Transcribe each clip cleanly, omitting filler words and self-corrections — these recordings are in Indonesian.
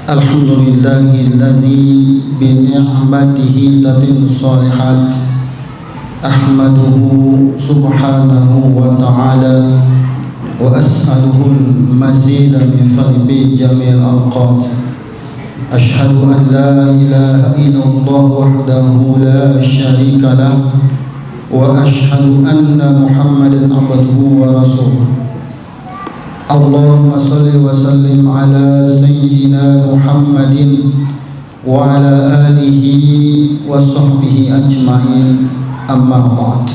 Alhamdulillahilladzi bini'matihi tatimmus shalihat. Ahmaduhu subhanahu wa ta'ala wa as'aluhul mazida min fadli jamil awqat. Ashhadu an la ilaha illallah wahdahu la syarika lah wa ashhadu anna Muhammadan abduhu wa rasuluh. Allahumma salli wa sallim ala sayyidina Muhammadin wa ala alihi wa sahbihi ajma'in, amma ba'd.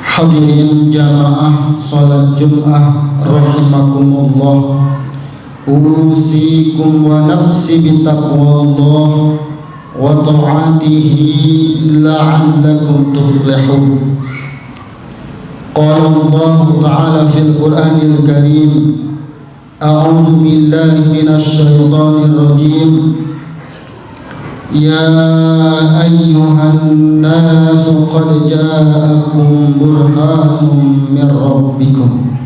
Hadirin jamaah salat Jum'ah rahimakumullah, usikum wa nafsi bitaqwallah wa ta'atihi la'allakum tuflihun. Qala Allah Ta'ala fil Qur'anil Karim, a'udzu billahi minasy syaithanir rajim. Ya ayyuhan nasu qad ja'akum burhanun min rabbikum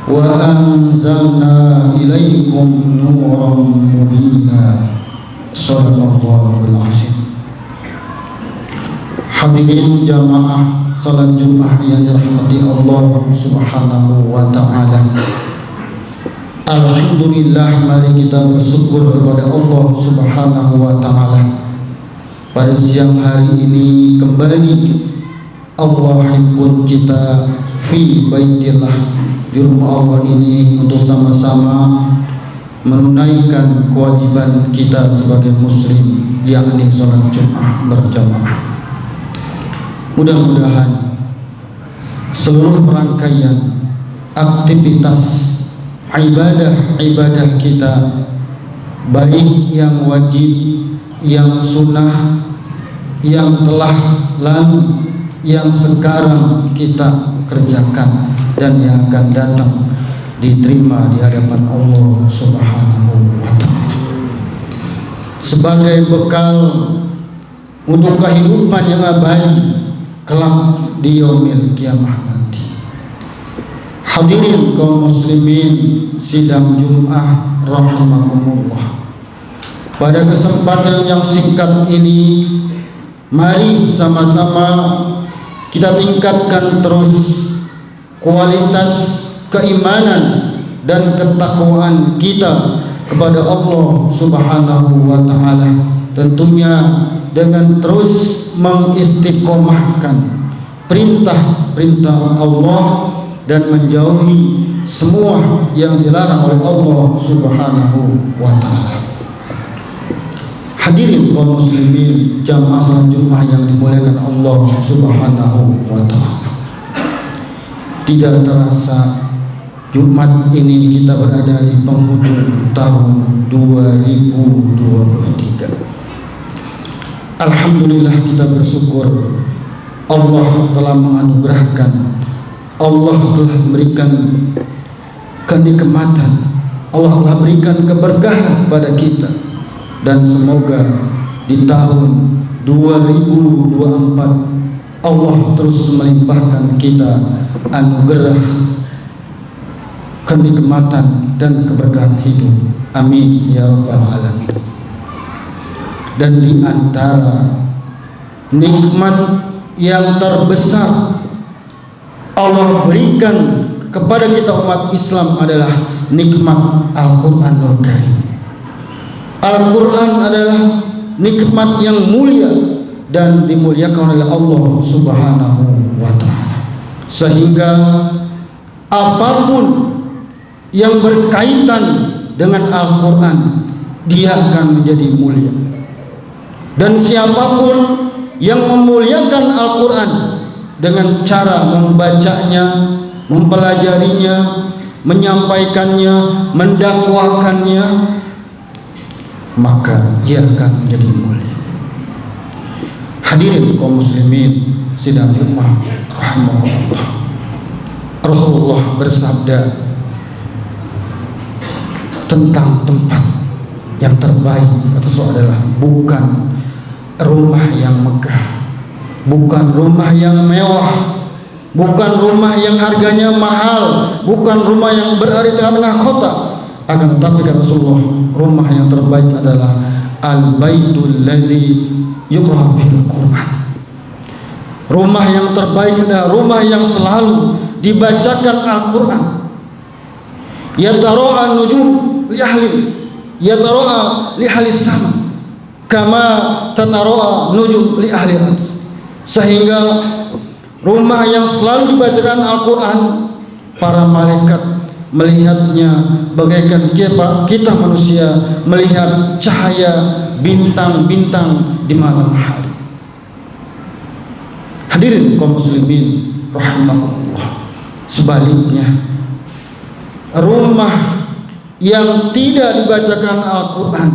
wa anzalna ilaikum nuran mubina. Shadaqallahul azim. Hadirin jamaah salat Jumat yang dirahmati Allah Subhanahu wa ta'ala. Alhamdulillah, mari kita bersyukur kepada Allah Subhanahu wa ta'ala. Pada siang hari ini kembali Allah himpun kita fi baitillah, di rumah Allah ini, untuk sama-sama menunaikan kewajiban kita sebagai muslim, yakni salat Jumat berjamaah. Mudah-mudahan seluruh rangkaian aktivitas ibadah kita, baik yang wajib, yang sunnah, yang telah lalu, yang sekarang kita kerjakan, dan yang akan datang, diterima di hadapan Allah Subhanahu wa ta'ala sebagai bekal untuk kehidupan yang abadi kelak di yaumil kiamah nanti. Hadirin kaum muslimin sidang Jum'ah rahimakumullah, pada kesempatan yang singkat ini mari sama-sama kita tingkatkan terus kualitas keimanan dan ketakwaan kita kepada Allah Subhanahu wa ta'ala, tentunya dengan terus mengistiqomahkan perintah-perintah Allah dan menjauhi semua yang dilarang oleh Allah Subhanahu wa ta'ala. Hadirin kaum muslimin jamaah salat Jumat yang dimuliakan Allah Subhanahu wa ta'ala, tidak terasa Jumat ini kita berada di penghujung tahun 2023. Alhamdulillah, kita bersyukur Allah telah menganugerahkan, Allah telah memberikan kenikmatan, Allah telah berikan keberkahan pada kita, dan semoga di tahun 2024 Allah terus melimpahkan kita anugerah, kenikmatan dan keberkahan hidup. Amin ya rabbal alamin. Dan di antara nikmat yang terbesar Allah berikan kepada kita umat Islam adalah nikmat Al-Quranul Karim. Al-Quran adalah nikmat yang mulia dan dimuliakan oleh Allah Subhanahu wa ta'ala, sehingga apapun yang berkaitan dengan Al-Quran dia akan menjadi mulia. Dan siapapun yang memuliakan Al-Quran dengan cara membacanya, mempelajarinya, menyampaikannya, mendakwakannya, maka ia akan menjadi mulia. Hadirin kaum muslimin sidang Jumat rahimahullah, Rasulullah bersabda tentang tempat yang terbaik, kata Rasul, adalah bukan rumah yang megah, bukan rumah yang mewah, bukan rumah yang harganya mahal, bukan rumah yang berada di tengah-tengah kota. Akan tetapi kata Rasulullah, rumah yang terbaik adalah al-baitul ladzi yuqra fil Quran. Rumah yang terbaik adalah rumah yang selalu dibacakan Al-Quran. Yatara'a nujum li ahli, yatara'a li ahli sama, kama tatara'a nujum li ahli ard. Sehingga rumah yang selalu dibacakan Al-Quran, para malaikat melihatnya bagaikan kita manusia melihat cahaya bintang-bintang di malam hari. Hadirin kaum muslimin rahimakumullah, sebaliknya rumah yang tidak dibacakan Al-Quran,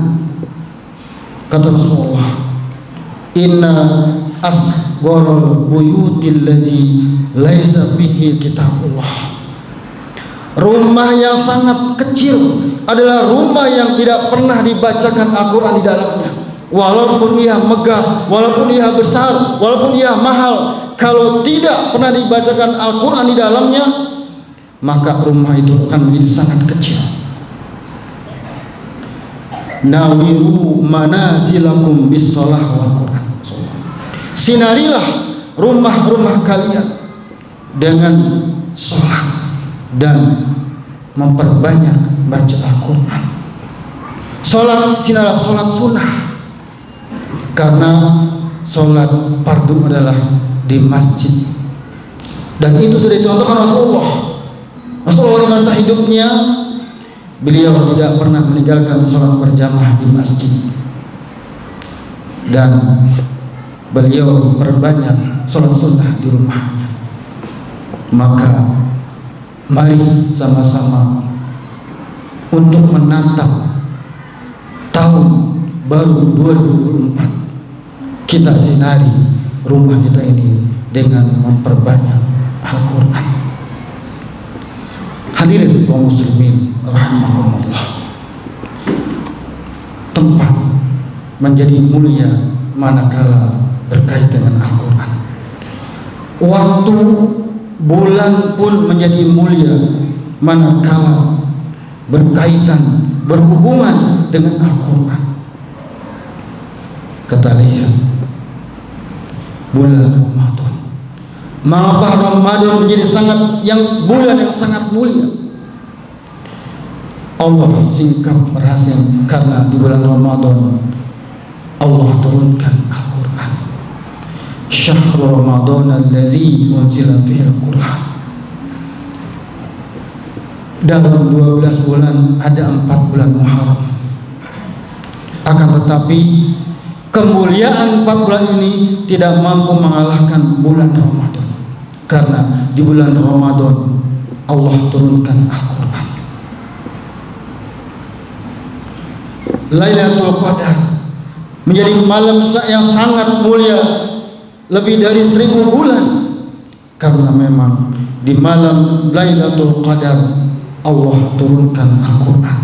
kata Rasulullah, inna asgharul buyutil ladzi laisa bihi kitabullah. Rumah yang sangat kecil adalah rumah yang tidak pernah dibacakan Al-Quran di dalamnya. Walaupun ia megah, walaupun ia besar, walaupun ia mahal, kalau tidak pernah dibacakan Al-Quran di dalamnya, maka rumah itu akan menjadi sangat kecil. Nawiru manazilakum bis-shalah wal Quran. Sinarilah rumah-rumah kalian dengan sholat dan memperbanyak baca Al-Quran. Sholat sinarlah sholat sunnah, karena sholat fardu adalah di masjid, dan itu sudah dicontohkan Rasulullah. Rasulullah di masa hidupnya beliau tidak pernah meninggalkan sholat berjamaah di masjid, dan beliau perbanyak sholat sunnah di rumahnya. Maka mari sama-sama untuk menatap tahun baru 2024, kita sinari rumah kita ini dengan memperbanyak Al-Quran. Hadirin kaum muslimin rahimakumullah, tempat menjadi mulia manakala berkaitan dengan Al-Quran. Waktu, bulan pun menjadi mulia manakala berkaitan, berhubungan dengan Al-Quran. Kita lihat bulan Ramadan, mengapa Ramadan menjadi bulan yang sangat mulia. Allah singkap berhasil karena di bulan Ramadan Allah turunkan Al-Quran. Syahrul Ramadan allazi unzila fihi Al-Quran. Dalam 12 bulan ada 4 bulan Muharram. Akan tetapi kemuliaan 4 bulan ini tidak mampu mengalahkan bulan Ramadan, karena di bulan Ramadan Allah turunkan Al-Quran. Lailatul Qadar menjadi malam yang sangat mulia, lebih dari 1000 bulan, karena memang di malam Lailatul Qadar Allah turunkan Al-Quran.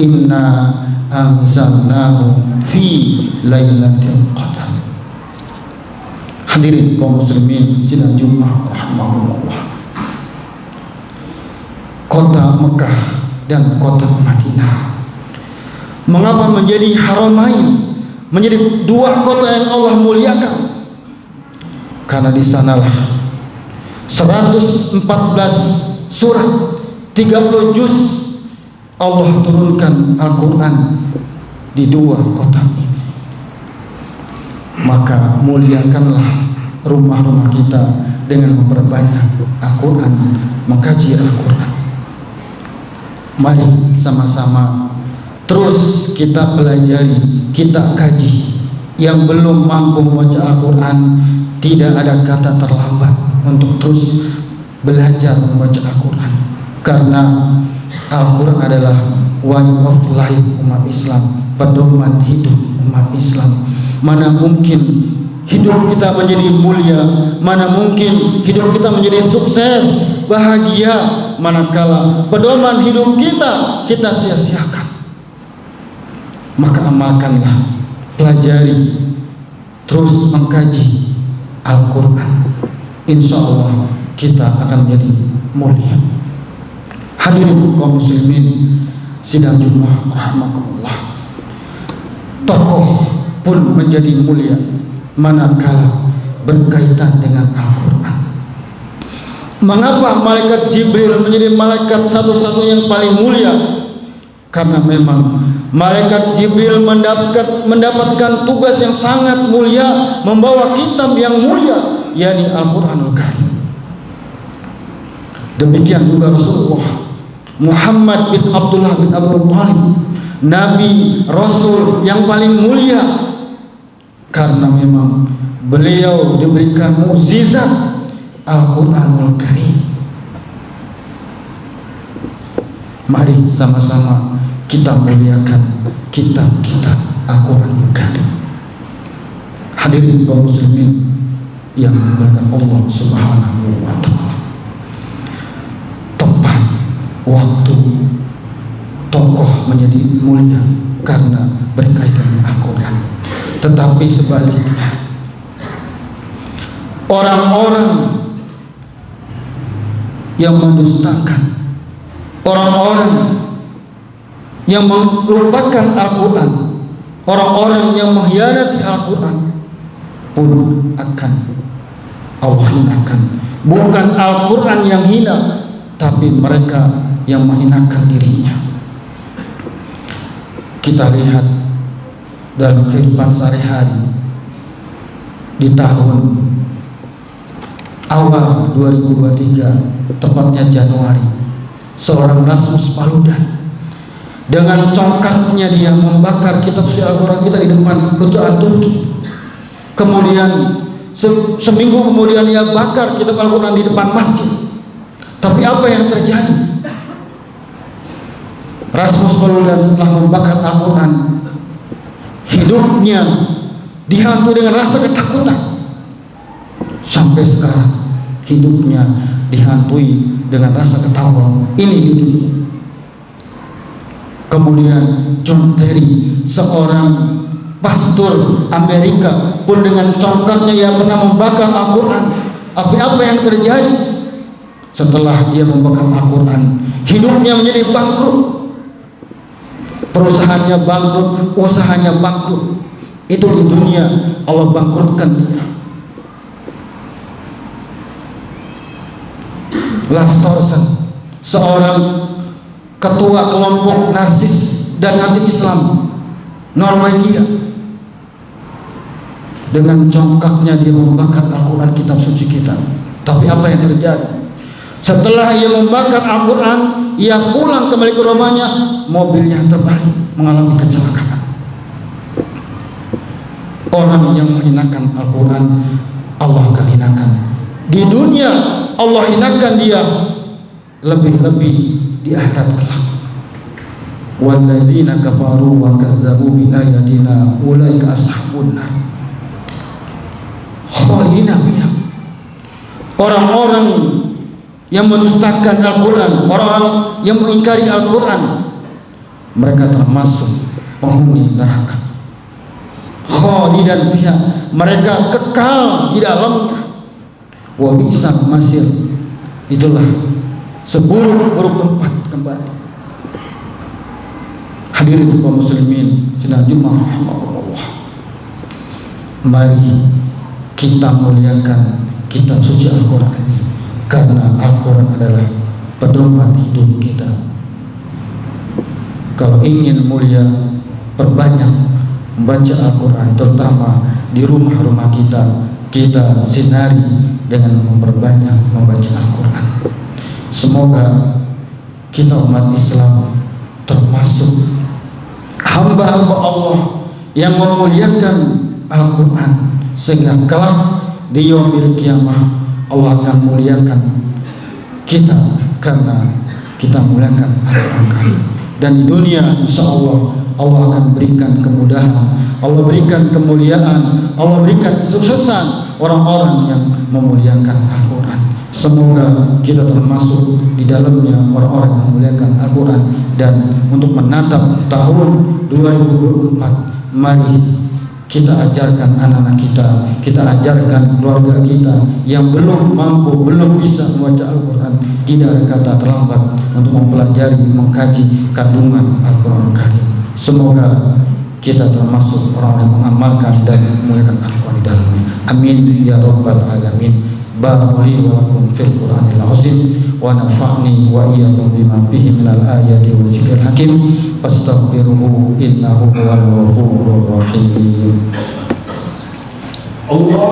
Inna anzalnahu fi Lailatul Qadar. Hadirin kaum muslimin sidang Jumat rahimakumullah, kota Mekah dan kota Madinah, mengapa menjadi haramain, menjadi 2 kota yang Allah muliakan? Karena di sanalah 114 surat, 30 juz Allah turunkan Al-Quran di 2 kota ini. Maka muliakanlah rumah-rumah kita dengan memperbanyak Al-Quran, mengkaji Al-Quran. Mari sama-sama terus kita pelajari, kita kaji. Yang belum mampu membaca Al-Quran, tidak ada kata terlambat untuk terus belajar membaca Al-Quran, karena Al-Quran adalah way of life umat Islam, pedoman hidup umat Islam. Mana mungkin hidup kita menjadi mulia, mana mungkin hidup kita menjadi sukses, bahagia, manakala pedoman hidup kita sia-siakan. Maka amalkanlah, pelajari, terus mengkaji Al-Quran. Insya Allah kita akan menjadi mulia. Hadirin kaum muslimin sidang Jumat rahimakumullah. Tokoh pun menjadi mulia manakala berkaitan dengan Al-Quran. Mengapa malaikat Jibril menjadi malaikat satu-satunya yang paling mulia? Karena memang malaikat Jibril mendapatkan tugas yang sangat mulia, membawa kitab yang mulia, yakni Al-Quranul Karim. Demikian juga Rasulullah Muhammad bin Abdullah bin Abu Thalib, Nabi Rasul yang paling mulia, karena memang beliau diberikan mukjizat Al-Quranul Karim. Mari sama-sama kita muliakan kitab-kitab Al-Quranul Karim. Hadirin kaum muslimin yang dimuliakan Allah Subhanahu wa ta'ala. Tempat, waktu, tokoh menjadi mulia karena berkaitan dengan Al-Quran. Tetapi sebaliknya, orang-orang yang mendustakan, orang-orang yang melupakan Al-Quran, orang-orang yang mengkhianati Al-Quran pun akan Allah hinakan. Bukan Al-Quran yang hina, tapi mereka yang menghinakan dirinya. Kita lihat dalam kehidupan sehari-hari di tahun awal 2023, tepatnya Januari, seorang Rasmus Paludan dengan congkaknya dia membakar kitab suci Al-Quran kita di depan kedutaan Turki. Kemudian seminggu kemudian dia bakar kitab Al-Quran di depan masjid. Tapi apa yang terjadi? Rasmus Paludan setelah membakar Al-Quran, hidupnya dihantui dengan rasa ketakutan. Sampai sekarang hidupnya dihantui dengan rasa ketakutan. Ini di dunia. Kemudian John Terry, seorang pastor Amerika, pun dengan congkaknya ia pernah membakar Al-Quran. Tapi apa yang terjadi? Setelah dia membakar Al-Quran, hidupnya menjadi bangkrut. Perusahaannya bangkrut, usahanya bangkrut. Itu di dunia, Allah bangkrutkan dia. Lars Thorsen, seorang ketua kelompok narsis dan anti-Islam Norwegia, dengan congkaknya dia membakar Al-Quran, kitab suci kita. Tapi apa yang terjadi? Setelah ia membakar Al-Quran, ia pulang kembali ke rumahnya, mobilnya terbalik, mengalami kecelakaan. Orang yang menghinakan Al-Quran, Allah akan hinakan. Di dunia Allah hinakan dia, lebih-lebih di akhirat kelak. Wallazina kafaru wa kazzabu bi ayatina ulaika ashabun nar khalidina fiha. Orang-orang yang mendustakan Al-Quran, orang yang mengingkari Al-Quran, mereka termasuk penghuni neraka. Khalidan fiha, mereka kekal di dalamnya. Wa bi'sal masir, itulah seburuk-buruk tempat kembali. Hadirin kaum muslimin sidang Jumat rahimakumullah. Mari kita muliakan kitab suci Al-Quran ini, karena Al-Quran adalah pedoman hidup kita. Kalau ingin mulia, perbanyak membaca Al-Quran, terutama di rumah-rumah kita. Kita sinari dengan memperbanyak membaca Al-Quran. Semoga kita umat Islam termasuk hamba-hamba Allah yang memuliakan Al-Quran, sehingga kelak di yaumil kiamah Allah akan muliakan kita karena kita muliakan Al-Quran Karim. Dan di dunia insya Allah Allah akan berikan kemudahan, Allah berikan kemuliaan, Allah berikan kesuksesan orang-orang yang memuliakan Al-Quran. Semoga kita termasuk di dalamnya orang-orang yang memuliakan Al-Quran. Dan untuk menatap tahun 2024, mari kita ajarkan anak-anak kita ajarkan keluarga kita yang belum mampu, belum bisa membaca Al-Quran. Tidak ada kata terlambat untuk mempelajari, mengkaji kandungan Al-Quran Karim. Semoga kita termasuk orang yang mengamalkan dan memuliakan Al-Quran di dalamnya. Amin ya rabbal alamin. Barakallahu wa lakum fil Qur'anil azim wa nafa'ni wa iyyakum bima fihi minal ayati wa zikril hakim. Fastaghfiruhu innahu huwal ghafurur rahim. Allahumma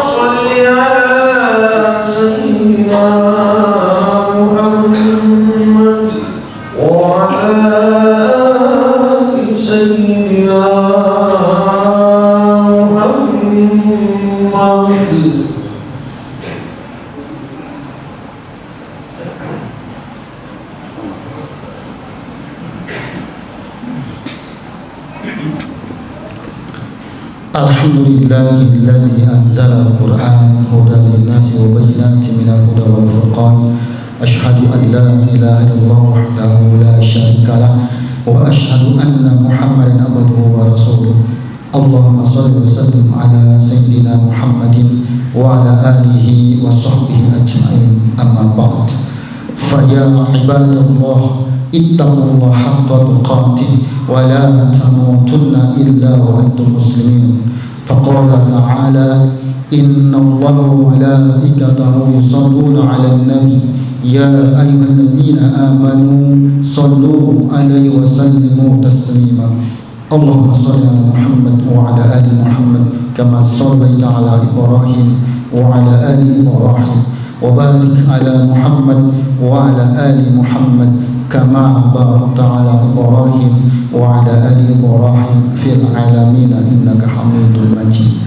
shalli ala sayyidina Muhammad wa ala ali sayyidina Alhamdulillahilladzi anzala al-Qur'an hudan lin-nasi wa bayyinatin minal huda wal furqan. Asyhadu an la ilaha illallah wahdahu la syarika lah wa asyhadu anna Muhammadan abduhu wa rasuluh. Allahumma shalli wa sallim ala sayyidina Muhammadin wa ala alihi wa sahbihi ajma'in. Amma ba'd. Fa ya ibadallah ittaqullaha haqqa tuqatih wa la tamutunna illa wa antum muslimin. Faqala ta'ala inna Allaha wa malaikatahu yusalluna 'alan nabi ya ayyuhalladzina amanu sallu 'alaihi wa sallimu taslima. Allahumma shalli 'ala Muhammad wa 'ala ali Muhammad kama shallaita 'ala Ibrahim wa 'ala ali Ibrahim wa barik 'ala Muhammad wa 'ala ali Muhammad kama barakta 'ala Ibrahim wa 'ala ali Ibrahim fil 'alamin innaka Hamidul Majid.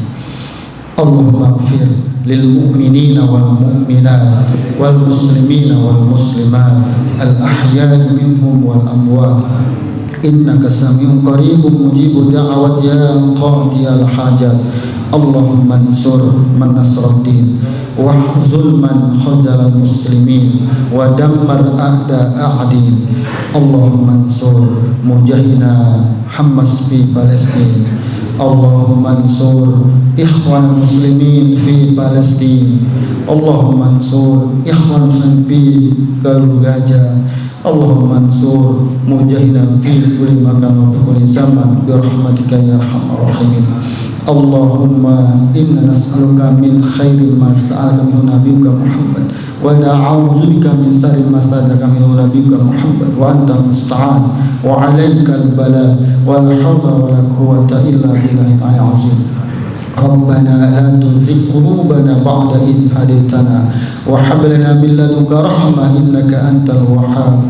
Allahumma ighfir lil mu'minina wal mu'minat wal muslimina wal muslimat al ahya'i minhum wal amwat innaka sami'un qaribun mujibud da'wat ya qadiyal hajat. Allahumma ansur man nasraddin wahzul man khazalal muslimin wa dammar a'da a'din. Allahumma ansur mujahidina Hamas fi Palestin. Allahumma ansur ikhwan muslimin fi Palestin. Allahumma ansur ikhwan muslimin fi Gaza. Allahumma ansur mujahidan fi kulli makan wa fi kulli zaman bi rahmatika ya arhamar rahimin. Allahumma inna nas'aluka min khairi ma sa'alaka min nabiyyika Muhammad wa na'udzubika min syarri ma sa'alaka min nabiyyika Muhammad wa antal musta'an wa 'alaikal bala wa la hawla wa la quwwata illa billahil 'aliyyil 'azim. Rabbana la tuzigh qulubana ba'da idh hadaytana wa hab lana min ladunka rahmah innaka antal wahhab.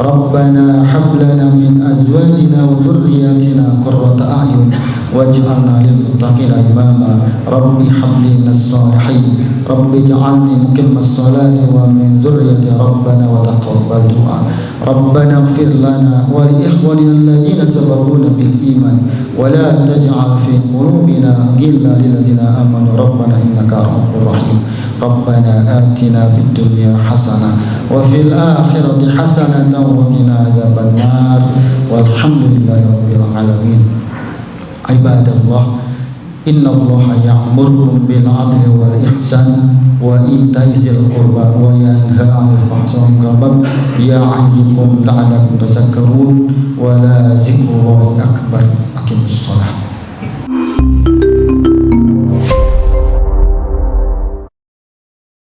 Rabbana hab lana min azwajina wa dhurriyyatina qurrata a'yun waj'alna lil muttaqina imama. Rabbi hab li minas salihin. Rabbi ij'alni muqimmas salati wa min dhurriyyati rabbana wa taqabbal du'a. Rabbana ighfir lana wa li ikhwanina alladhina sabaquna bil iman wa la taj'al fi qulubina ghillan lil ladzina amanu rabbana innaka ra'ufur rahim. Rabbana atina fid dunya hasanah wa fil akhirati hasanatan wa qina adzabannar. Walhamdulillahi rabbil alamin. Ibadallah, innallaha ya'murukum bil 'adli wal ihsan wa ita'i dzil qurba wa yanha 'anil fahsya'i wal munkar ya'idukum la'allakum tadhakkarun wa la dzikrullahi akbar. Aqimus shalah.